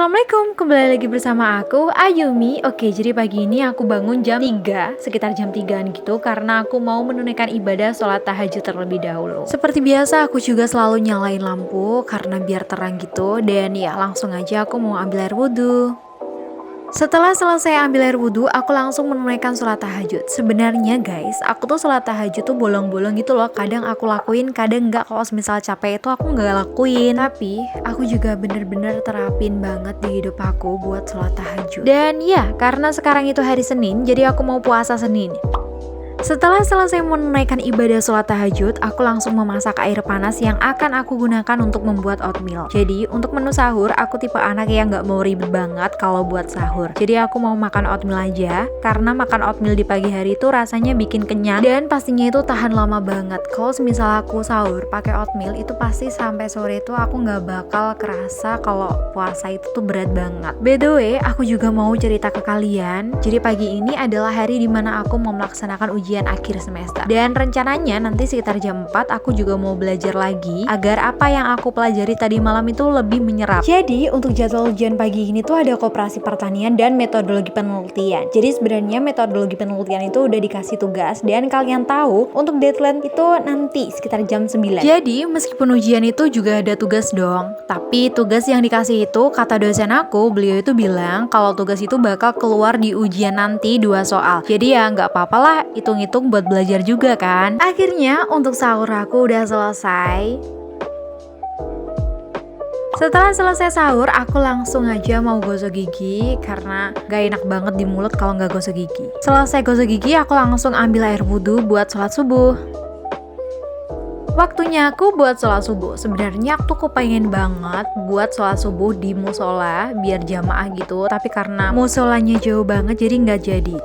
Assalamualaikum, kembali lagi bersama aku, Ayumi. Oke, jadi pagi ini aku bangun jam 3, sekitar jam 3-an gitu, karena aku mau menunaikan ibadah sholat tahajud terlebih dahulu. Seperti biasa, aku juga selalu nyalain lampu, karena biar terang gitu, dan ya langsung aja aku mau ambil air wudhu. Setelah selesai ambil air wudhu, aku langsung menunaikan sholat tahajud. Sebenarnya guys, aku tuh sholat tahajud tuh bolong-bolong gitu loh. Kadang aku lakuin, kadang enggak. Kalau misal capek itu aku nggak lakuin. Tapi aku juga bener-bener terapin banget di hidup aku buat sholat tahajud. Dan ya, karena sekarang itu hari Senin, jadi aku mau puasa Senin. Setelah selesai menunaikan ibadah sholat tahajud, aku langsung memasak air panas yang akan aku gunakan untuk membuat oatmeal. Jadi untuk menu sahur, aku tipe anak yang gak mau ribet banget kalau buat sahur. Jadi aku mau makan oatmeal aja, karena makan oatmeal di pagi hari itu rasanya bikin kenyang dan pastinya itu tahan lama banget. Kalau misal aku sahur pakai oatmeal, itu pasti sampai sore itu aku gak bakal kerasa kalau puasa itu tuh berat banget. By the way, aku juga mau cerita ke kalian. Jadi pagi ini adalah hari dimana aku mau melaksanakan ujian akhir semester. Dan rencananya nanti sekitar jam 4 aku juga mau belajar lagi agar apa yang aku pelajari tadi malam itu lebih menyerap. Jadi untuk jadwal ujian pagi ini tuh ada koperasi pertanian dan metodologi penelitian. Jadi sebenarnya metodologi penelitian itu udah dikasih tugas dan kalian tahu untuk deadline itu nanti sekitar jam 9. Jadi meskipun ujian itu juga ada tugas dong, tapi tugas yang dikasih itu kata dosen aku, beliau itu bilang kalau tugas itu bakal keluar di ujian nanti 2 soal. Jadi ya nggak apa-apa lah, hitung-hitung buat belajar juga kan. Akhirnya untuk sahur aku udah selesai. Setelah selesai sahur, aku langsung aja mau gosok gigi karena gak enak banget di mulut kalau gak gosok gigi. Selesai gosok gigi, aku langsung ambil air wudhu buat sholat subuh. Waktunya aku buat sholat subuh. Sebenarnya aku tuh pengen banget buat sholat subuh di musola biar jamaah gitu, tapi karena musolanya jauh banget jadi nggak jadi.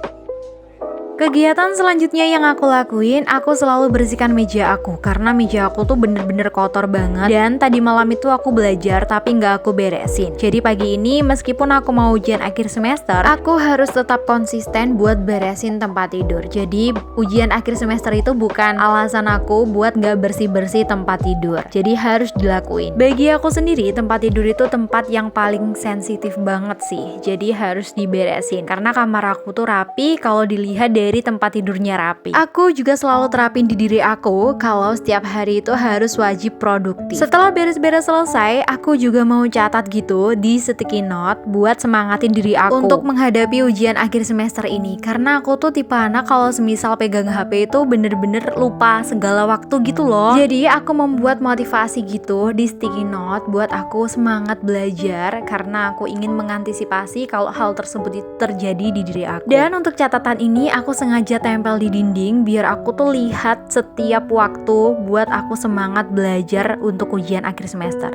Kegiatan selanjutnya yang aku lakuin, aku selalu bersihkan meja aku karena meja aku tuh bener-bener kotor banget. Dan tadi malam itu aku belajar tapi nggak aku beresin. Jadi pagi ini meskipun aku mau ujian akhir semester, aku harus tetap konsisten buat beresin tempat tidur. Jadi ujian akhir semester itu bukan alasan aku buat nggak bersih-bersih tempat tidur. Jadi harus dilakuin. Bagi aku sendiri, tempat tidur itu tempat yang paling sensitif banget sih. Jadi harus diberesin karena kamar aku tuh rapi kalau dilihat dari tempat tidurnya rapi. Aku juga selalu terapin di diri aku kalau setiap hari itu harus wajib produktif. Setelah beres-beres selesai, aku juga mau catat gitu di sticky note buat semangatin diri aku untuk menghadapi ujian akhir semester ini. Karena aku tuh tipe anak kalau semisal pegang HP itu bener-bener lupa segala waktu gitu loh. Jadi aku membuat motivasi gitu di sticky note buat aku semangat belajar karena aku ingin mengantisipasi kalau hal tersebut terjadi di diri aku. Dan untuk catatan ini aku sengaja tempel di dinding biar aku tuh lihat setiap waktu buat aku semangat belajar untuk ujian akhir semester.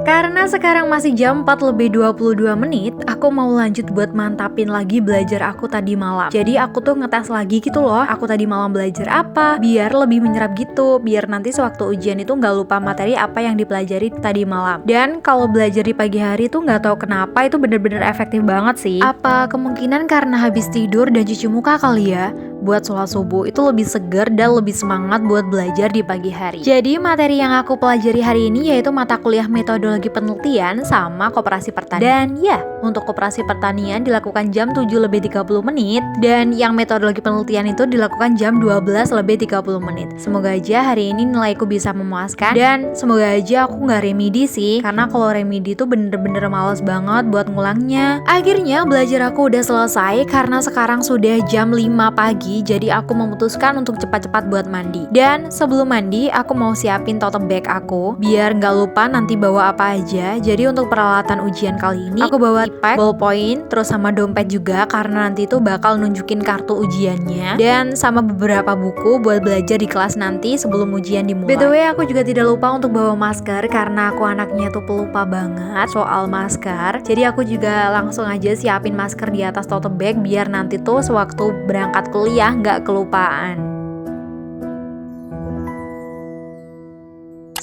Karena sekarang masih jam 4 lebih 22 menit, aku mau lanjut buat mantapin lagi belajar aku tadi malam. Jadi aku tuh ngetes lagi gitu loh, aku tadi malam belajar apa, biar lebih menyerap gitu, biar nanti sewaktu ujian itu nggak lupa materi apa yang dipelajari tadi malam. Dan kalau belajar di pagi hari tuh nggak tahu kenapa itu bener-bener efektif banget sih. Apa kemungkinan karena habis tidur dan cuci muka kali ya? Buat sholat subuh itu lebih segar dan lebih semangat buat belajar di pagi hari. Jadi materi yang aku pelajari hari ini yaitu mata kuliah metodologi penelitian sama koperasi pertanian. Dan ya, untuk koperasi pertanian dilakukan jam 7 lebih 30 menit dan yang metodologi penelitian itu dilakukan jam 12 lebih 30 menit. Semoga aja hari ini nilaiku bisa memuaskan dan semoga aja aku nggak remedi sih, karena kalau remedi itu bener-bener males banget buat ngulangnya. Akhirnya belajar aku udah selesai karena sekarang sudah jam 5 pagi. Jadi aku memutuskan untuk cepat-cepat buat mandi. Dan sebelum mandi aku mau siapin tote bag aku biar nggak lupa nanti bawa apa aja. Jadi untuk peralatan ujian kali ini aku bawa iPad, ballpoint, terus sama dompet juga karena nanti itu bakal nunjukin kartu ujiannya, dan sama beberapa buku buat belajar di kelas nanti sebelum ujian dimulai. By the way, aku juga tidak lupa untuk bawa masker karena aku anaknya tuh pelupa banget soal masker. Jadi aku juga langsung aja siapin masker di atas tote bag biar nanti tuh sewaktu berangkat kuliah nggak kelupaan.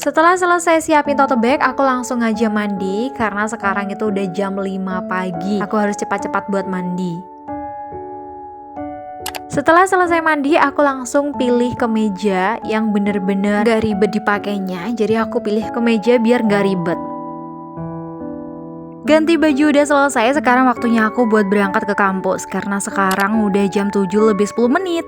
Setelah selesai siapin tote bag, aku langsung aja mandi karena sekarang itu udah jam 5 pagi. Aku harus cepat-cepat buat mandi. Setelah selesai mandi, aku langsung pilih kemeja yang bener-bener gak ribet dipakainya. Jadi aku pilih kemeja biar gak ribet. Ganti baju udah selesai, sekarang waktunya aku buat berangkat ke kampus. Karena sekarang udah jam 7 lebih 10 menit.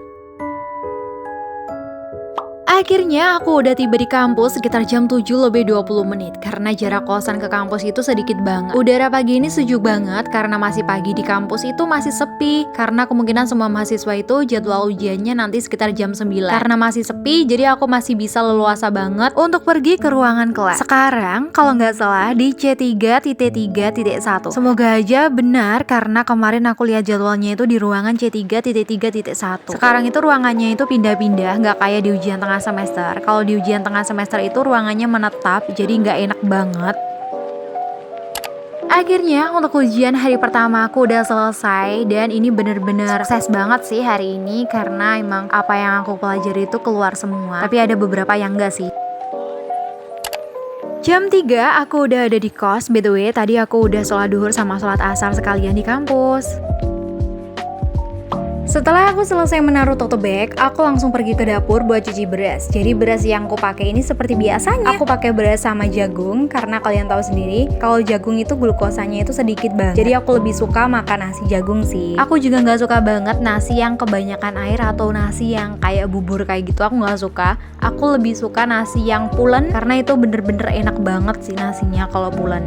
Akhirnya aku udah tiba di kampus sekitar jam 7 lebih 20 menit. Karena jarak kosan ke kampus itu sedikit banget. Udara pagi ini sejuk banget karena masih pagi di kampus itu masih sepi. Karena kemungkinan semua mahasiswa itu jadwal ujiannya nanti sekitar jam 9. Karena masih sepi, jadi aku masih bisa leluasa banget untuk pergi ke ruangan kelas. Sekarang kalau nggak salah di C3.3.1. Semoga aja benar karena kemarin aku lihat jadwalnya itu di ruangan C3.3.1. Sekarang itu ruangannya itu pindah-pindah, nggak kayak di ujian tengah semester. Kalau di ujian tengah semester itu ruangannya menetap, jadi nggak enak banget. Akhirnya untuk ujian hari pertama aku udah selesai dan ini bener-bener sukses banget sih hari ini karena emang apa yang aku pelajari itu keluar semua. Tapi ada beberapa yang enggak sih. Jam 3 aku udah ada di kos. By the way, tadi aku udah sholat duhur sama sholat asar sekalian di kampus. Setelah aku selesai menaruh tote bag, aku langsung pergi ke dapur buat cuci beras. Jadi beras yang aku pakai ini seperti biasanya. Aku pakai beras sama jagung karena kalian tahu sendiri kalau jagung itu glukosanya itu sedikit banget. Jadi aku lebih suka makan nasi jagung sih. Aku juga nggak suka banget nasi yang kebanyakan air atau nasi yang kayak bubur kayak gitu. Aku nggak suka. Aku lebih suka nasi yang pulen karena itu bener-bener enak banget sih nasinya kalau pulen.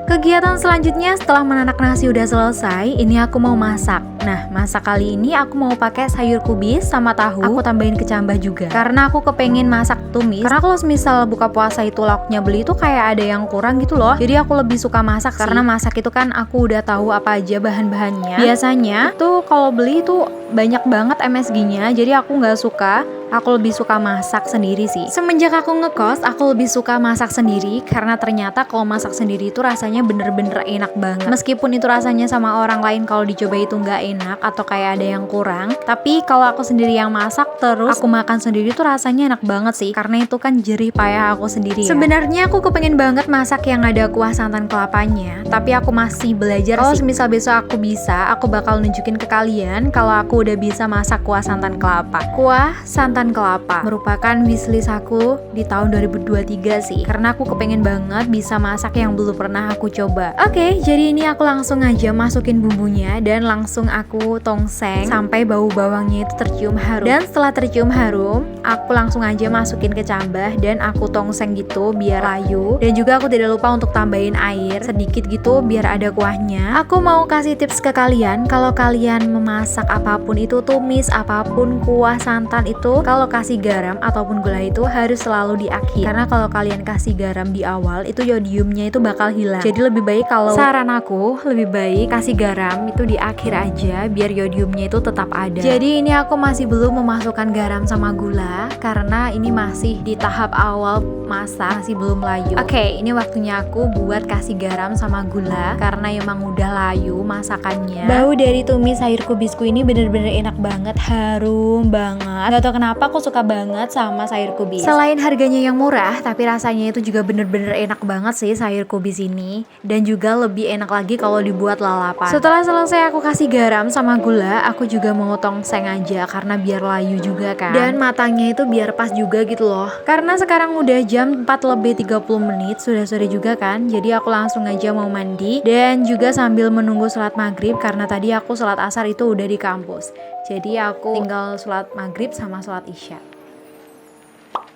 Kegiatan selanjutnya setelah menanak nasi udah selesai, ini aku mau masak. Nah, masak kali ini aku mau pakai sayur kubis sama tahu. Aku tambahin kecambah juga. Karena aku kepengen masak tumis. Karena kalau misal buka puasa itu lauknya beli itu kayak ada yang kurang gitu loh. Jadi aku lebih suka masak sih. Karena masak itu kan aku udah tahu apa aja bahan-bahannya. Biasanya tuh kalau beli itu banyak banget MSG-nya. Jadi aku nggak suka. Aku lebih suka masak sendiri sih. Semenjak aku ngekos, aku lebih suka masak sendiri karena ternyata kalau masak sendiri itu rasanya bener-bener enak banget. Meskipun itu rasanya sama orang lain kalau dicoba itu nggak enak atau kayak ada yang kurang, tapi kalau aku sendiri yang masak terus aku makan sendiri tuh rasanya enak banget sih karena itu kan jerih payah aku sendiri ya. Sebenarnya aku kepengen banget masak yang ada kuah santan kelapanya, tapi aku masih belajar sih. Kalau misal besok aku bisa, aku bakal nunjukin ke kalian kalau aku udah bisa masak kuah santan kelapa. Kuah santan kelapa merupakan wishlist aku di tahun 2023 sih karena aku kepengen banget bisa masak yang belum pernah aku coba. Oke, jadi ini aku langsung aja masukin bumbunya dan langsung aku tongseng sampai bau bawangnya itu tercium harum. Dan setelah tercium harum, aku langsung aja masukin kecambah dan aku tongseng gitu biar layu. Dan juga aku tidak lupa untuk tambahin air sedikit gitu biar ada kuahnya. Aku mau kasih tips ke kalian kalau kalian memasak apapun itu, tumis apapun, kuah santan itu, kalau kasih garam ataupun gula itu harus selalu di akhir. Karena kalau kalian kasih garam di awal itu yodiumnya itu bakal hilang. Jadi lebih baik kalau saran aku lebih baik kasih garam itu di akhir aja biar yodiumnya itu tetap ada. Jadi ini aku masih belum memasukkan garam sama gula karena ini masih di tahap awal masak, masih belum layu. Oke, ini waktunya aku buat kasih garam sama gula karena emang udah layu masakannya. Bau dari tumis sayur kubisku ini bener-bener enak banget, harum banget. Gak tau kenapa aku suka banget sama sayur kubis. Selain harganya yang murah, tapi rasanya itu juga bener-bener enak banget sih sayur kubis ini. Dan juga lebih enak lagi kalau dibuat lalapan. Setelah selesai aku kasih garam sama gula, aku juga mau tongseng aja karena biar layu juga kan. Dan matangnya itu biar pas juga gitu loh. Karena sekarang udah jam 4 lebih 30 menit, sudah sore juga kan. Jadi aku langsung aja mau mandi dan juga sambil menunggu sholat maghrib karena tadi aku sholat asar itu udah di kampus. Jadi aku tinggal sholat maghrib sama sholat isya.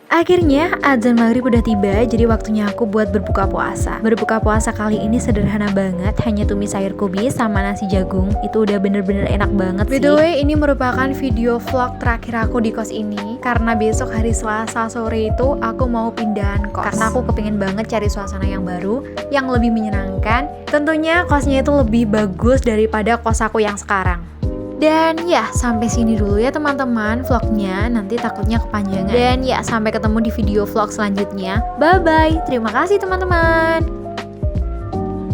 Akhirnya azan maghrib udah tiba, jadi waktunya aku buat berbuka puasa. Berbuka puasa kali ini sederhana banget, hanya tumis sayur kubis sama nasi jagung. Itu udah bener-bener enak banget sih. By the way, ini merupakan video vlog terakhir aku di kos ini karena besok hari Selasa sore itu aku mau pindahan kos. Karena aku kepingin banget cari suasana yang baru, yang lebih menyenangkan. Tentunya kosnya itu lebih bagus daripada kos aku yang sekarang. Dan ya, sampai sini dulu ya teman-teman vlognya, nanti takutnya kepanjangan. Dan ya, sampai ketemu di video vlog selanjutnya. Bye-bye, terima kasih teman-teman.